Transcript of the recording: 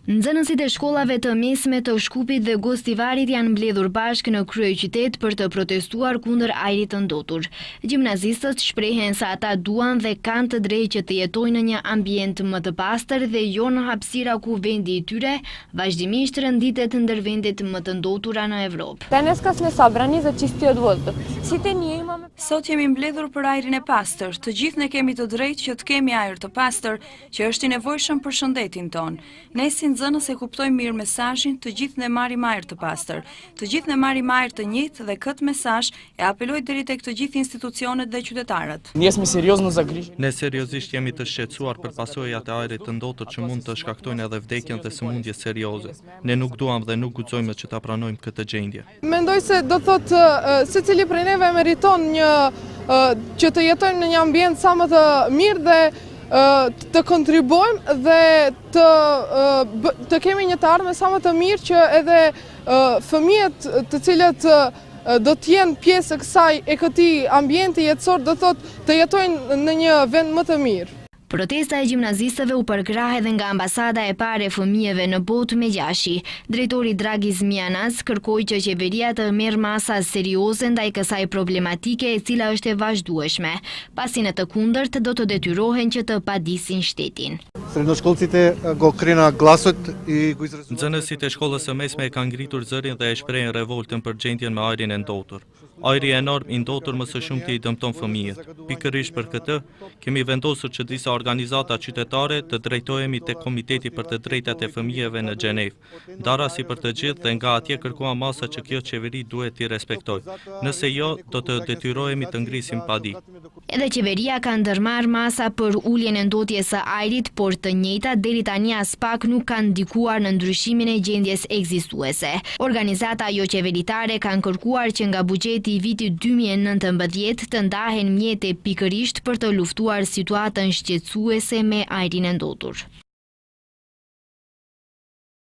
Nxënësit e shkollave të mesme të Shkupit dhe Gostivarit janë mbledhur bashkë në kryeqytet për të protestuar kundër ajrit të ndotur. Gjimnazistët shprehen se ata duan dhe kanë të drejtë që të jetojnë në një ambient më të pastër dhe jo në hapësira ku vendi i tyre vazhdimisht rënditet ndër vendet më të ndotura në Evropë. Sot jemi mbledhur për ajrin e pastër. Të gjithë ne kemi të drejtë që të kemi ajër të pastër, që është i nevojshëm për shëndetin ton. Ne si nxënës e kuptojmë mirë mesazhin, të gjithë ne marrim ajër të pastër. Të gjithë ne marrim ajër të njëjtë dhe këtë mesazh e apeloj deri tek të gjithë institucionet dhe qytetarët. Ne seriozisht jemi të shqetësuar për pasojat e ajrit të ndotur që mund të shkaktojnë edhe vdekjen dhe sëmundje serioze. Ne nuk duam dhe nuk guxojmë që ta pranojmë këtë gjendje. Mendoj se do thotë secili prej neve meriton që të jetojmë në një ambient sa më të mirë dhe të kontribuojmë dhe të kemi një të ardhme sa më të mirë që edhe fëmijët të cilët do të jenë pjesë e këtij ambienti jetësor do thotë të jetojnë në një vend më të mirë. Protesta e gjimnazistëve u përkrah edhe nga ambasada e parë e fëmijëve në botë me Gjashi. Drejtori Dragis Mianas kërkoi që qeveria të merr masa serioze ndaj kësaj problematike e cila është e vazhdueshme. Pasi në të kundërt do të detyrohen që të padisin shtetin. Nxënësit e shkollës së mesme e kanë ngritur zërin dhe e shprehin revoltën për gjendjen me ajrin e ndotur. Ajri enorm i ndotur më së shumti i dëmton fëmijët. Pikërisht për këtë, kemi vendosur që disa organizata qytetare të drejtohemi tek Komiteti për të Drejtat e Fëmijëve në Gjenevë. Darasi për të gjithë dhe nga atje kërkuam masa që kjo qeveri duhet t'i respektojë. Nëse jo, do të detyrohemi të ngrisim padi. Edhe qeveria ka ndërmarrë masa për uljen e ndotjes së ajrit, por të njëjtat deri tani as pak nuk kanë ndikuar në ndryshimin e gjendjes ekzistuese. Organizata jo qeveritare kanë kërkuar që nga buxheti i vitit 2019 të ndahen mjete pikërisht për të luftuar situatën shqetësuese me ajrin e ndotur.